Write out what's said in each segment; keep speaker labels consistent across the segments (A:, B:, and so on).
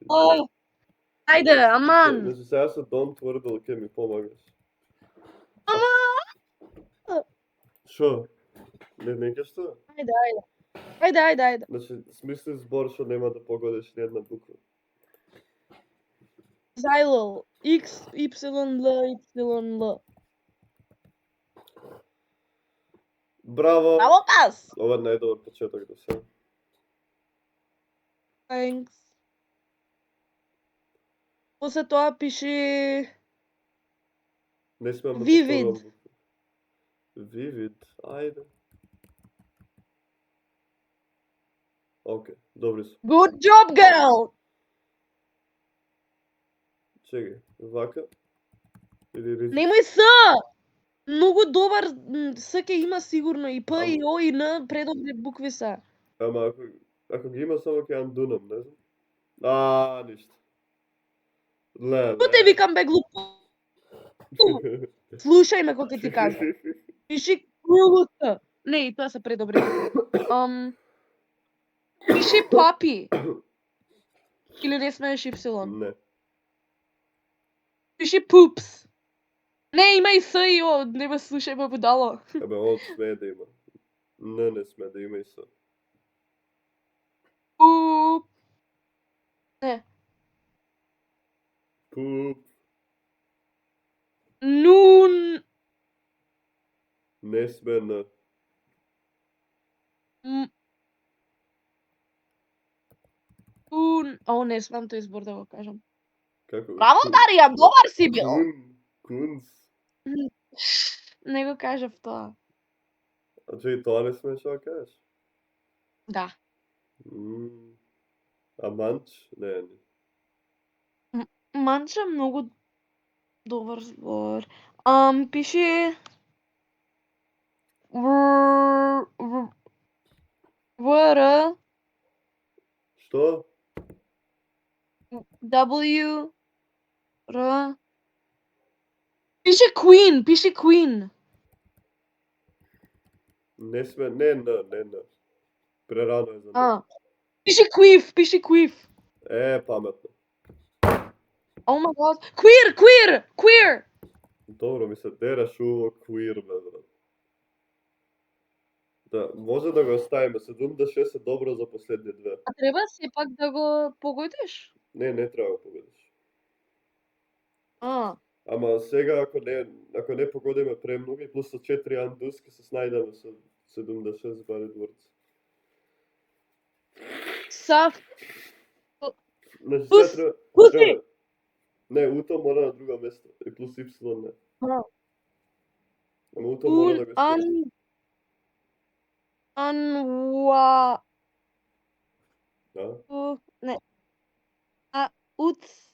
A: Ајде, аман.
B: Значи сега со don't wordle ќе ми помагаш. Шо? Не ќе што?
A: Ајде.
B: Значи, смисли збор што нема да погодиш ни една буква.
A: Xylil. X, Y, L.
B: Браво!
A: Браво, пас!
B: Ова е најдобар почеток до сега.
A: Thanks. После тоа пиши...
B: Не смеам да
A: Vivid.
B: повторувам буква. Vivid, ајде. Океј, добри су.
A: Good job, girl!
B: Чекај, вака? Или ризик?
A: Немој С! Многу добар С ќе има сигурно и П, и О, и Н, предобри букви се.
B: Ама ако ги има само ќе андунам, не знам. Ништо. Ле.
A: Што те викам бе глупо? Слушај ме кога ќе ти кажам. Пиши крулута. Не, и тоа се предобри. Пиши папи. Или не смееш ипсилон?
B: Не.
A: Пиши пупс. Не, има и С и О, не ме слушај ме будало.
B: Абе, О смее да има. Не смее да има и С.
A: Пуп. Не.
B: Пуп.
A: Нун.
B: Не смее Н.
A: О, не смеам тој избор да го кажам.
B: Како?
A: Браво, Дарија, добар си бил.
B: Кунс.
A: Не го кажав тоа.
B: А че и тоа не смееш да кажеш?
A: Да.
B: А манч? Не.
A: Манч е многу добар збор. Пиши... ВР...
B: Што?
A: W... Р... Пиши Queen.
B: Не сме, не Н. Прерано е за Н.
A: Пиши Queef.
B: Паметно.
A: Oh my god. Queer.
B: Добро, ми се дераш уво queer, бе, брат. Да, може да го оставиме. 76 е добро за последни две.
A: А треба сепак да го погодиш?
B: Не треба да погодиш.
A: А.
B: Ама сега, ако не погодиме премногу и плюс со 4 андуски се снајдеме со 76 бари дворци.
A: Сав.
B: Значи,
A: Пуси!
B: Не, уто мора на друго место. И плюс Y не. Ама уто мора да го скажеш.
A: Анва...
B: Да?
A: Не. Уц...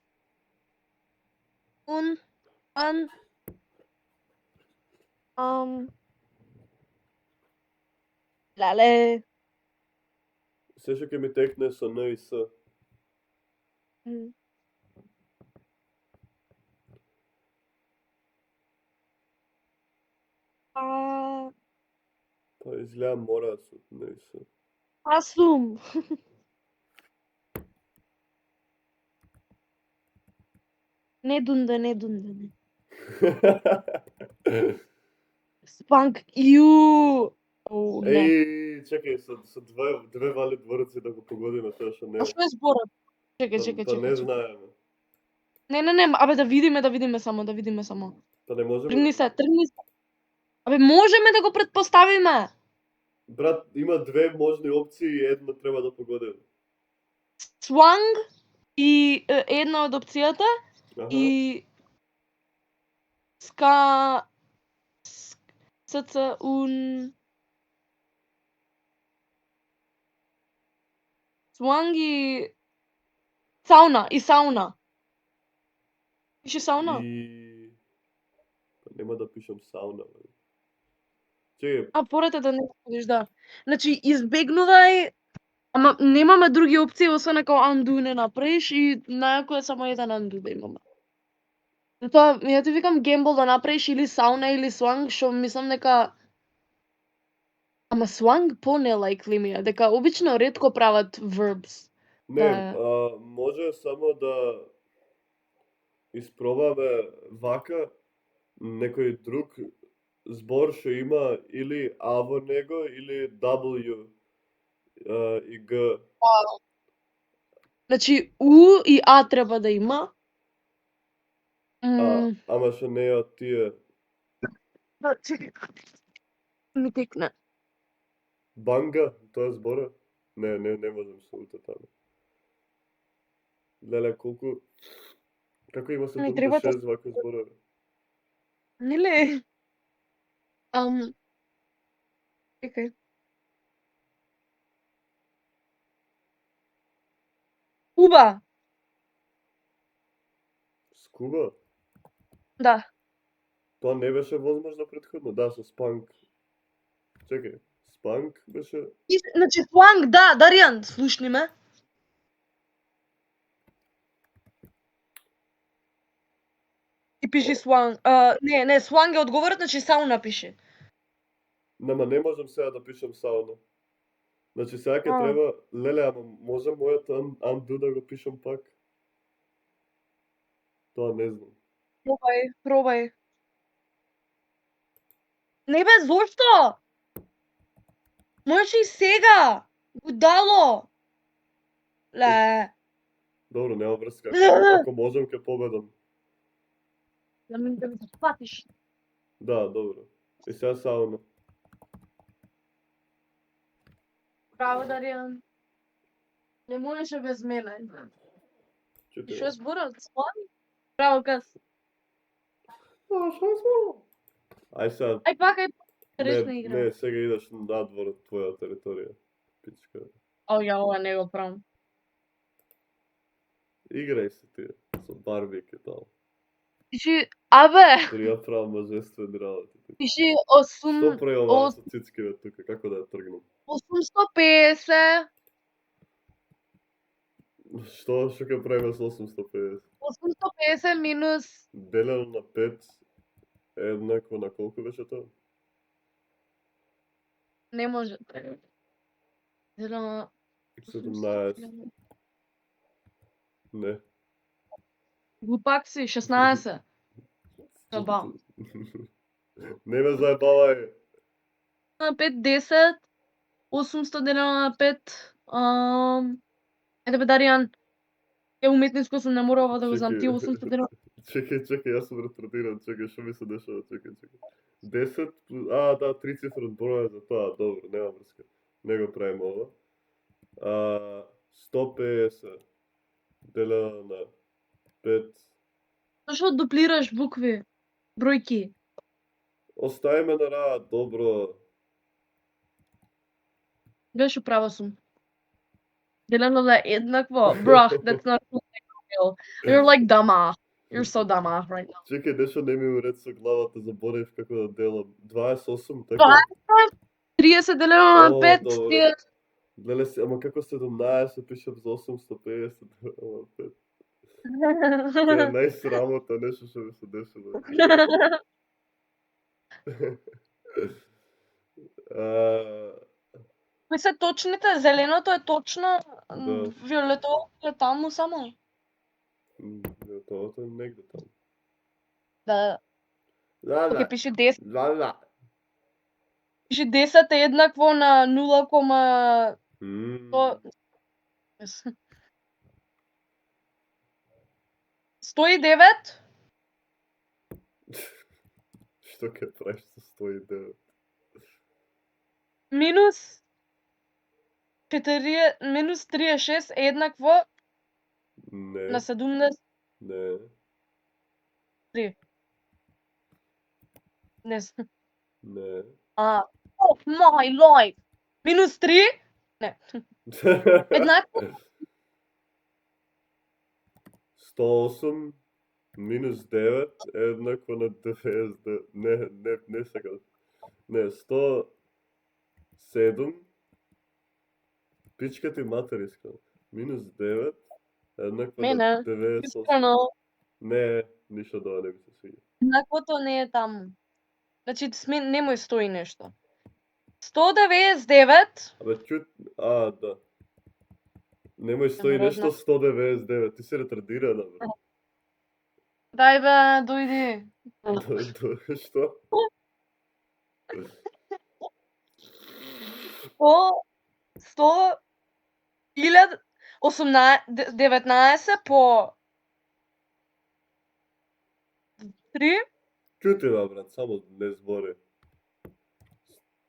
A: Лале.
B: Се што ќе ми текне со Н и С. Па изгледа мора со Н и С.
A: Асум. Не дунда. Спанк ю.
B: Чекај, со две вали дворци да го погодиме тоа што не.
A: А што е зборот? Чекај.
B: Па не знаеме.
A: Не, абе да видиме само.
B: Па не можеме.
A: Тргни се. Абе можеме да го претпоставиме.
B: Брат, има две можни опции и една треба да погодиме.
A: Сванг и една од опцијата и Сванг и сауна. Пише сауна?
B: Нема да пишам сауна.
A: Порете да не ходиш, да. Значи, избегнувај, ама немаме други опции, освен ако undo не направиш и најако е само еден undo да имаме. Затоа, ја ти викам гембл да направиш или сауна или сванг, што мислам дека... Ама сванг по-неlikely ми е, дека обично ретко прават verbs.
B: Не,
A: Да.
B: може само да испробаме вака некој друг збор што има или А во него или W и Г.
A: Значи У и А треба да има.
B: Ама што не е од тие.
A: Да, чекај. Ми текна.
B: Банга, тоа е збора? Не можам со ута таму. Леле, колку... Како има
A: Ми треба
B: 76 вака зборови?
A: Неле. Чекај. Куба.
B: Скуба?
A: Да.
B: Тоа не беше возможно претходно, да, со спанк. Чекај, спанк беше...
A: Значи сланг, да, Даријан, слушни ме. И пиши сланг. Не, сланг е одговорот, значи сауна пиши.
B: Нема, не можам сега да пишам сауна. Значи сега ќе треба, леле, ама можам мојот undo да го пишам пак? Тоа не знам.
A: Пробај. Не бе, зошто? Можеш и сега. Будало. Ле.
B: Добро, нема врска. Ако можам ќе победам.
A: Да ми запатиш.
B: Да, добро. И сега сауна.
A: Браво, Даријан. Не можеше без мене. И што е зборот? Сланг? Браво, Кас.
B: Што е зборот? Ај сега.
A: Ај пак, интересна игра.
B: Не, сега идеш надвор од твоја територија. Пичка.
A: Ја, ова не го правам.
B: Играј се ти со барбеки таму.
A: Пиши, абе.
B: Дори ја правам божествени работи.
A: Пиши
B: Што прави ова со цицкиве тука, како да ја тргнам?
A: 850.
B: Што ќе правиме со 850?
A: 850 минус...
B: Делено на 5 е еднакво на колку беше тоа?
A: Не може. Делено...
B: 17. Не.
A: Глупак си, 16. Заба.
B: Не ме заебавај.
A: На 5, 10. 800 делено на 5. Ете бе, Даријан. Е уметниско сум, не мора ова да го знам. Ти 800 делено...
B: Чекај, јас сум ретардиран, чекај, што ми се дешава, чекај. 10, да, 3 цифрен број за тоа, добро, нема врска. Не го правим ова. 150 делено на 5.
A: Зашо дуплираш букви? Бројки?
B: Оставиме на рад, добро.
A: Беше право сум. Делено на еднакво. Bruh, that's not real. You're like dumb. You're so dumb right now.
B: Чекај, нешто не ми е уред со главата, заборев како да делам. 28, така?
A: 30 делено на 5.
B: Добро. Леле, ама како 17 пишам за 850 делено на 5. Тоа е најсрамота нешто што ми се дешава.
A: Кои се точните? Зеленото е точно,
B: Да.
A: виолетовото е таму само.
B: Виолетовото е негде таму.
A: Да. Океј, пиши 10.
B: Ла.
A: Пиши 10 е еднакво на 0, 109.
B: Што ќе правиш со 109?
A: Минус 36 е еднакво
B: Не.
A: на 70.
B: Не.
A: 3. Не знам.
B: Не.
A: Oh my life. Минус 3? Не. Еднакво?
B: 108 минус 9 е еднакво на 99. Не сега. Не, 107 пичка ти материска. Минус 9 е еднакво на 98. Не, ништо да не ми се свиѓа.
A: Еднаквото не е таму. Значи, немој 100 и нешто. 199.
B: Абе, чут... да. Немој стои
A: Морозна.
B: нешто 199, ти си ретардирана, бре.
A: Дај бе, дојди.
B: Што?
A: О, 100, 1000, 19 по 3,
B: Чути ме, брат, само не збори.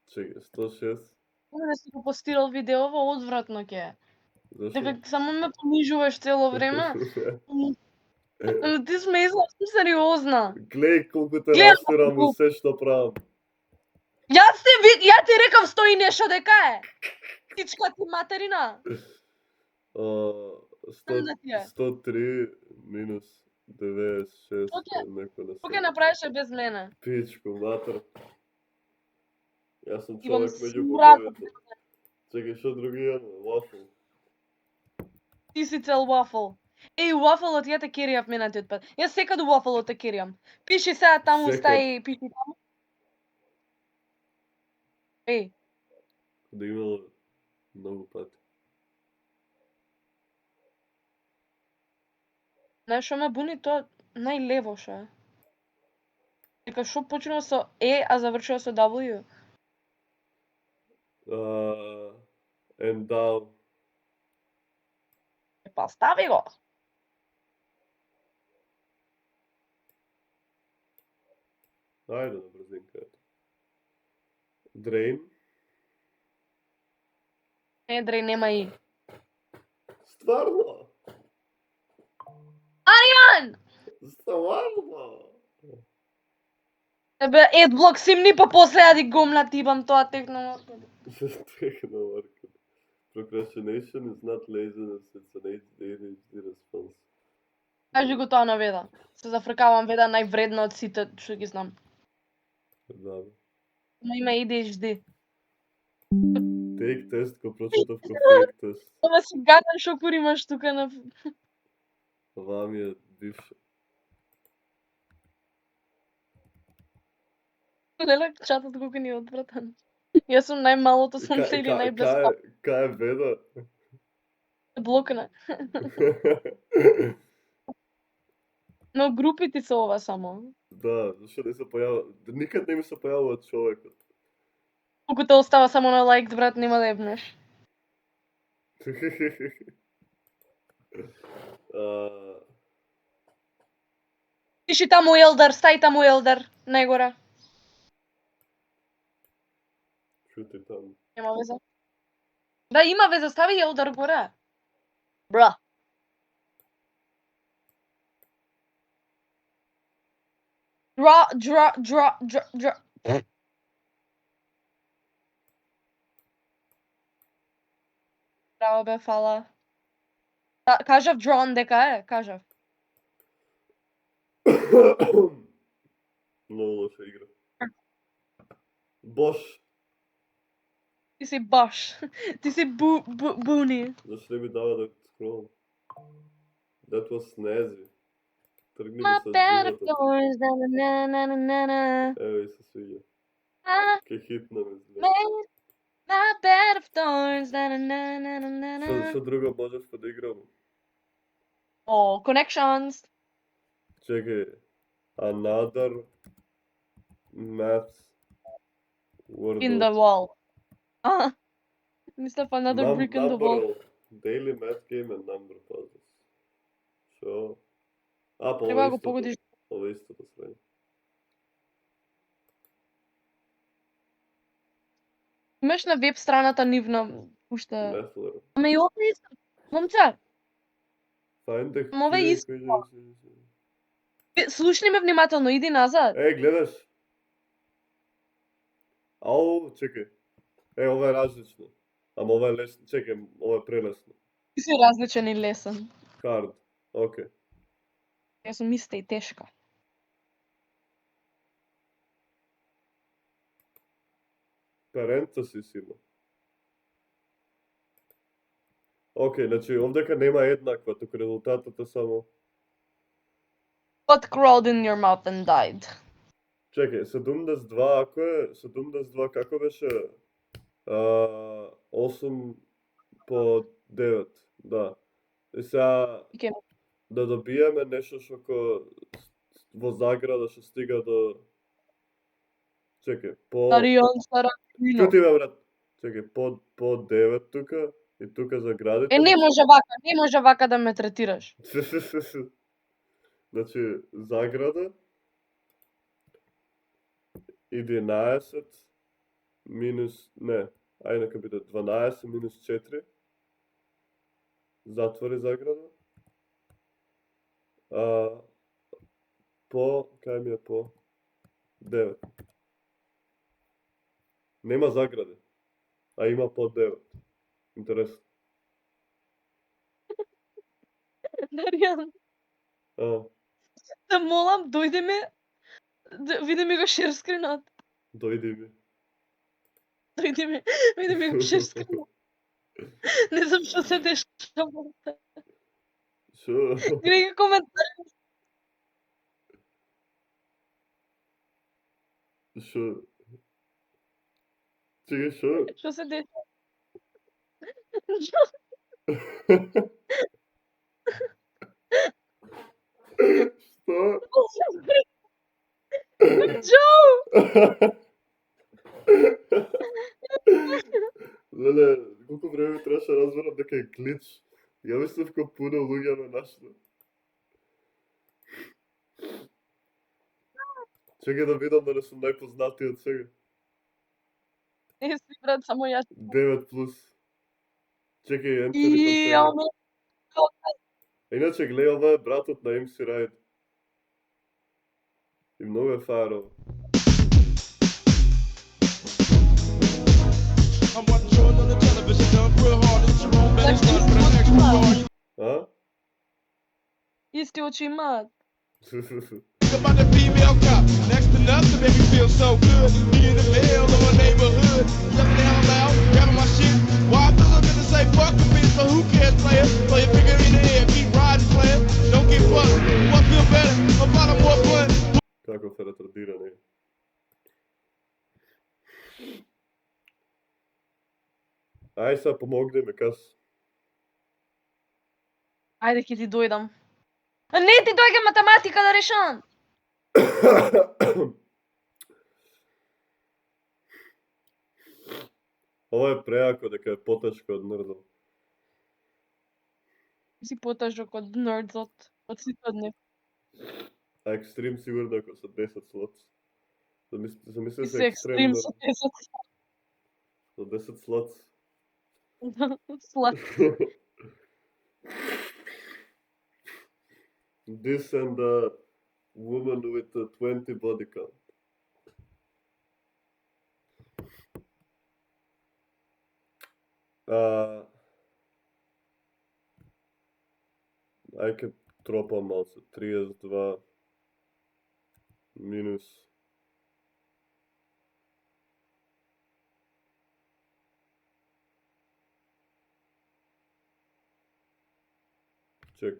B: Чекай, 106.
A: не си го постирал видеово, одвратно ќе е.
B: Зашо?
A: Дека само ме понижуваш цело време. Ти смејзла, сум сериозна.
B: Глеј колку те
A: Гледам
B: растурам
A: го.
B: во се што правам.
A: Ја ти рекав стои нешто дека е. Тичка ти материна. Сам да ти е.
B: 103 минус 96
A: Оке.
B: некој на
A: Што ќе
B: се.
A: направиш без мене?
B: Пичко, матер. Јас сум
A: Имам
B: човек меѓу
A: смрак.
B: боговите. Чекај, што други имаме? Waffle.
A: Ти си цел waffle. Еј, waffle-от ја те керијав минатиот пат. Јас секаду waffle-от те керијам. Пиши сега таму,
B: Секад.
A: стаи, пиши таму. Еј,
B: Да имало многу пати.
A: знаеш што ме буни тоа најлево што е. Дека што почнува со E, а завршува со W.
B: Endow.
A: Па стави го.
B: Ајде на брзинка. Drain.
A: Не, дре, нема И.
B: Стварно?
A: Аријан!
B: Стварно?
A: Тебе Adblock симни, па после јади гомна тибам тоа технологија.
B: Техномаркет. Procrastination is not laziness, it's an ADHD response.
A: Кажи го тоа на Веда. Се зафркавам Веда највредна од сите што ги знам.
B: Да.
A: Но има ADHD.
B: Take test го прочитав ко fake test.
A: Ова си гаден шокур имаш тука на...
B: Ова ми е бивше.
A: Леле, чатот колку ни е одвратен. Јас сум најмалото сонце или најбеспа.
B: Кај е Веда?
A: Блокна. Но групите се ова само.
B: Да, зашто не се појавува? Никад не ми се појавува човекот.
A: Колку те остава само на лайк, брат, нема да ебнеш. Пиши таму Елдер, стај таму Елдер, најгора.
B: Чути таму.
A: Нема веза. Да, има веза, стави Елдер горе. Бра. Дра. Браво бе, фала. Да, кажав drawn дека е, кажав.
B: Многу лоша игра. Бош.
A: Ти си баш. Ти си буни.
B: Зашто не ми дава да скролам? That was snazzy. Тргни ми
A: My
B: со
A: bed of
B: животот.
A: thorns, na.
B: Ево и се свиѓа.
A: I
B: Ке хитна ме зле.
A: made my bed of thorns, na.
B: Што друго можеш да играм?
A: Oh, connections.
B: Чекај. Another math word.
A: In the wall. Ah. Мислев another brick in the wall.
B: Number daily math game and number puzzles. Што? А, па
A: Треба
B: ова
A: го
B: истото.
A: погодиш.
B: Ова истото срење.
A: Имаш на веб страната нивна уште.
B: Mathler.
A: Ама и ова е исто. Момче,
B: Find the
A: Ама ова е
B: key
A: исто.
B: equation.
A: Слушни ме внимателно, иди назад.
B: Гледаш. Ау, чекај. Ова е различно. Ама ова е лесно. Чекај, ова е прелесно.
A: Ти си различен и лесен.
B: Hard. Океј.
A: Јас сум иста и тешка.
B: Парентесис има. Океј, значи овдека нема еднаква, туку резултатот е само...
A: What crawled in your mouth and died?
B: Чекај, 72, ако е 72, како беше? 8 по 9. Да. И сега
A: Ке
B: да добиеме нешто што во заграда што стига до... Чекај,
A: Арион
B: Чуј
A: Саракино.
B: ти бе брат. Чекај, по 9 тука и тука заградите.
A: Не може вака да ме третираш.
B: Значи, заграда 11 минус, не, ајде нека биде 12 минус 4. Затвори заграда. Кај ми е по 9. Нема загради, а има по 9. Интересно.
A: Арион,
B: А,
A: те молам, дојде ме, види ми го шер скринот.
B: дојди ми.
A: Види ми го шер скринот. Не знам што се дешава.
B: Шо?
A: Гледај ги коментари.
B: Шо? Чекај, шо?
A: Што се дешава?
B: Што?
A: Џоу!
B: Леле, колку време требаше да разберам дека е глич. Ја мислев ко пуно луѓе ме нашли. Чекај да видам дали сум најпознатиот сега.
A: Не си брат, само јас.
B: 9 плюс. Чекај, ентер и
A: И ама
B: Иначе, глеј, ова е братот на MC Ride. И многу е фаер ова.
C: I'm watching shows on the television, done real hard. It's Jerome Bettis, done for the extra bar.
B: А?
A: исти очи имаат.
C: About the female cop, next to nothing make me feel so good. Me in the mail or my neighborhood, yelling down loud, grabbing my shit. Why I feel looking to say fuck a bitch, but who cares, player? Throw your finger in the air, keep riding, player. Don't get fucked. What feel better? A lot of more fun.
B: Каков е ретардиран е. Ај сега помогни ме, кас.
A: Ајде ќе ти дојдам. А не ти дојде математика да решавам.
B: Ова е преако дека е потешко од нрдо.
A: Си потежок од нердзот, од сите од нив.
B: А екстрим сигурно ако со 10 слотс. Замисли
A: И
B: се
A: се
B: екстрем
A: екстрим со 10
B: со 10 слотс.
A: слот.
B: This and the woman with the 20 body count. Ај ке тропам малце. 32 минус чек.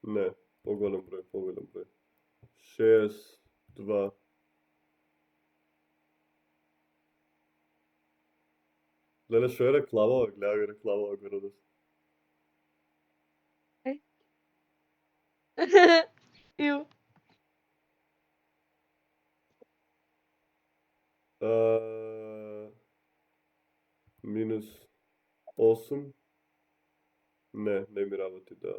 B: Не, поголем број. 62. Леле, шо е рекламава? Гледа ги рекламава горе да се.
A: Иу.
B: Минус 8. Не ми работи, да.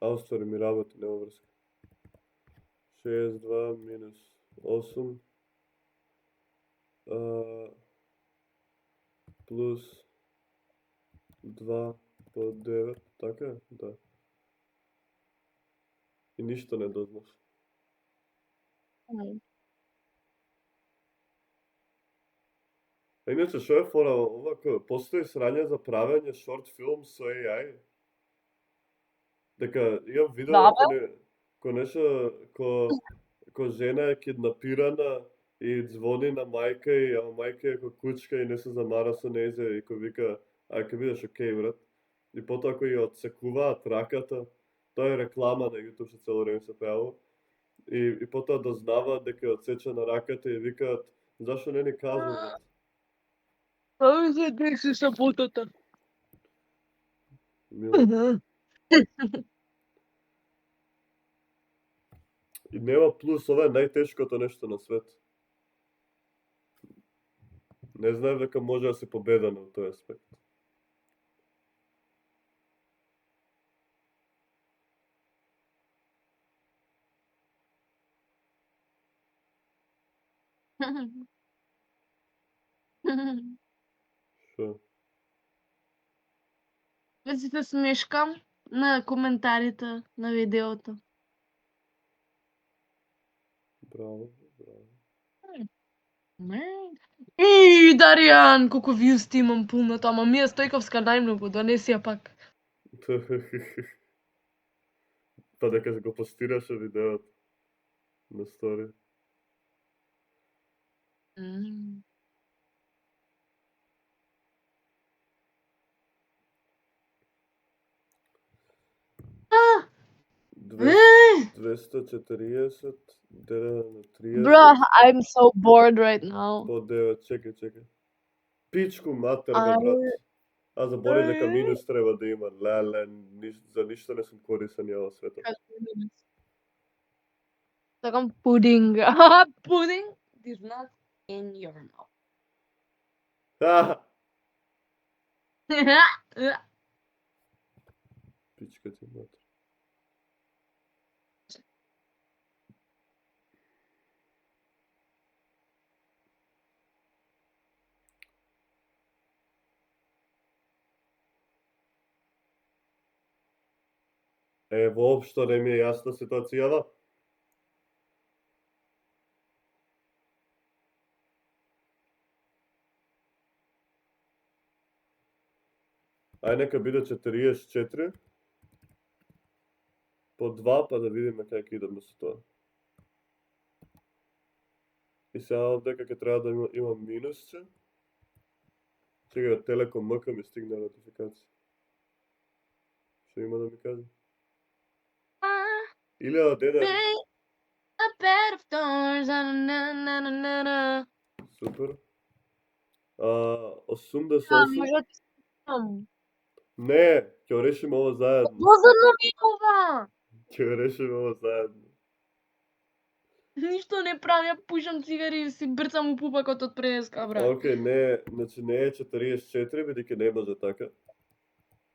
B: Аустори ми работи, нема врска. 62 минус 8 плюс 2 по 9, така е? Да. И ништо не дознаш. А иначе, шо е фора, ова постои срање за правење шорт филм со AI? Дека имам видео
A: Да,
B: ко нешто, ко жена е киднапирана и звони на мајка и, ама мајка е ко кучка и не се замара со нејзе и кој вика, ај ке бидеш окей, брат. И потоа кој ја отсекуваат раката, тоа е реклама на YouTube што цело време се појавува. И потоа дознаваат дека е отсечена раката и викаат, зашо не ни кажа, брат?
A: Тоа се деси саботата.
B: Мило. И нема плюс, ова е најтешкото нешто на свет. Не знаев дека може да се победено во тој аспект. Шо?
A: Веќе се смешкам на коментарите на видеото.
B: Браво, браво.
A: И Даријан, колку views ти имам пулната, ама Мија Стојковска најмногу, донеси ја пак.
B: Па дека го постираше видеото на стори.
A: А!
B: 240, делено на 30.
A: Bro, I'm so bored right now.
B: По 9, чекај. Пичку матерга, брат. Аз заборив дека минус треба да има. Леле, за ништо не сум корисен ја во светот.
A: Сакам пудинг. Pudding is not in your mouth.
B: Пичка ти матер. Воопшто не ми е јасна ситуацијава. Ај нека биде 44 по 2, па да видиме како идеме со тоа. И сега дека ќе треба да има минусче. Чекај, Телеком МК ми стигна нотификација. Што има да ми каже? 1000 денари.
A: A bed of thorns.
B: Супер. 88. Не, ќе го решиме ова заедно.
A: Позадно ми ова.
B: Ќе го решиме ова заедно.
A: Ништо не правам, ја пушам цигари и си брцам у пупакот од преска, брат.
B: Океј, не, значи не е 44, бидејќи не може така.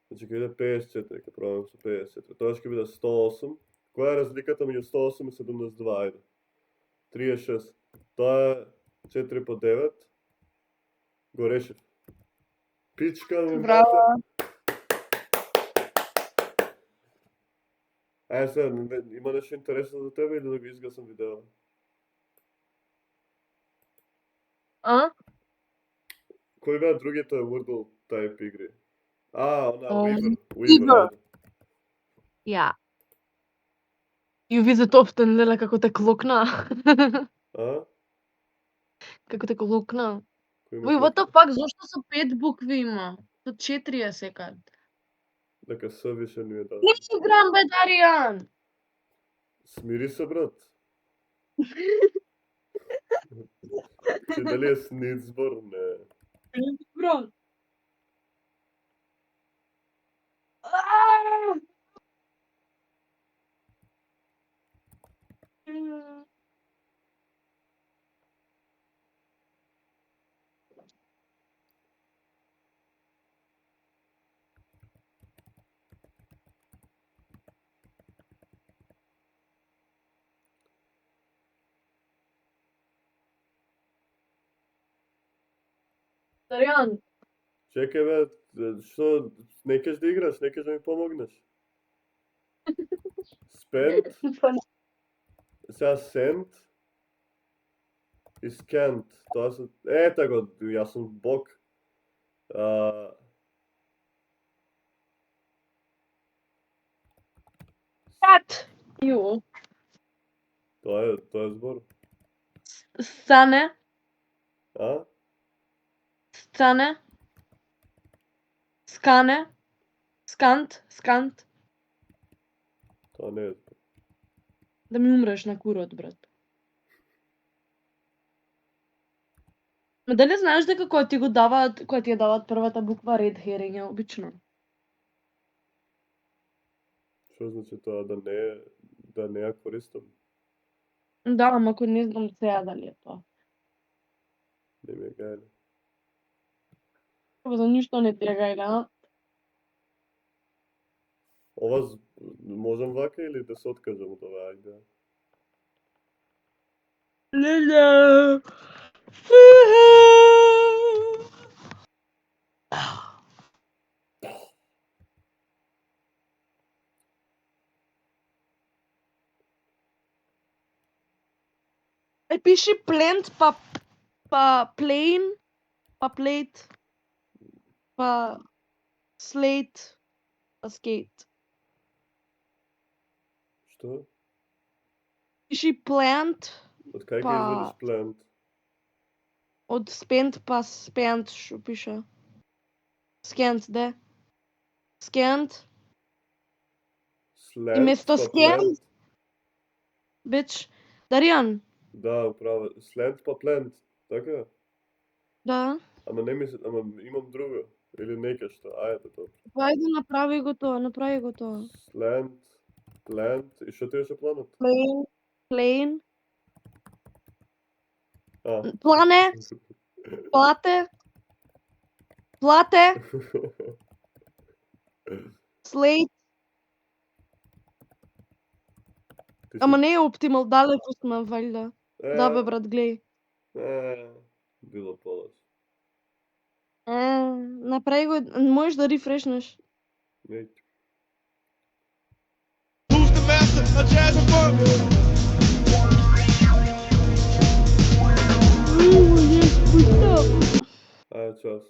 B: Значи ќе биде 54, ќе пробам со 54. Тоа ќе биде 108. Која е разликата меѓу 108 и 72, ајде? 36. Тоа е 4 по 9. Го решив. Пичка ми,
A: Браво.
B: Ајде сега, има нешто интересно за тебе или да го изгасам видео?
A: А?
B: Кои беа другите Wordle type игри? Она
A: Weaver.
B: Weaver.
A: Ja. You visit often, леле, како те клокна.
B: А?
A: Како те клокна.
B: Кој ме
A: Вој, what the
B: клопа?
A: fuck, зошто со 5 букви има? Со 4 е секад.
B: Дека се више ни е дадено.
A: Не си играм, бе, Даријан!
B: Смири се, брат. Ти дали е снидзбор? Не.
A: Брат. Даријан,
B: Чекај, бе, што, не кеш да играш, не кеш да ми помогнеш? Spend, сега send, Искент. Тоа се... Ета го, јас сум бог.
A: Кат. Ју.
B: Тоа е збор.
A: Сцане.
B: А?
A: Сцане. Скане. Скант. Скант.
B: Тоа не е збор.
A: Да ми умреш на курот, брат. Ма дали знаеш дека кога ти ја даваат првата буква ред herring е обично?
B: Што значи тоа да не ја користам?
A: Да, ама ако не знам сега дали е тоа.
B: Не ми е гајле.
A: За ништо не ти е гајле, а?
B: Ова можам вака или да се откажам од оваа идеја?
A: Леле. Пиши plant па plane па plate па slate па skate.
B: Што?
A: Пиши plant
B: Од кај ќе
A: Па-
B: извадиш plant?
A: од spent па spent што пише. Scant, де? Scant,
B: Slant
A: место
B: па
A: scan?
B: plant?
A: bitch. Даријан,
B: Да, управо. Slant па plant, така?
A: да.
B: Ама не ми се, ама имам друго. Или нека што, ајде тоа.
A: Ајде направи го тоа.
B: Slant, plant, и што ти беше планот?
A: Plane,
B: А.
A: плане, плате, slate.
B: Ти си-
A: Ама не е оптимал, далеку сме, вајда.
B: Е,
A: Да бе, брат, глеј.
B: било полош.
A: Направи го, можеш да рефрешнеш.
B: Неќе.
C: Who's the master of jazz and funk?
A: Yes, good stuff.
B: Ајде, час.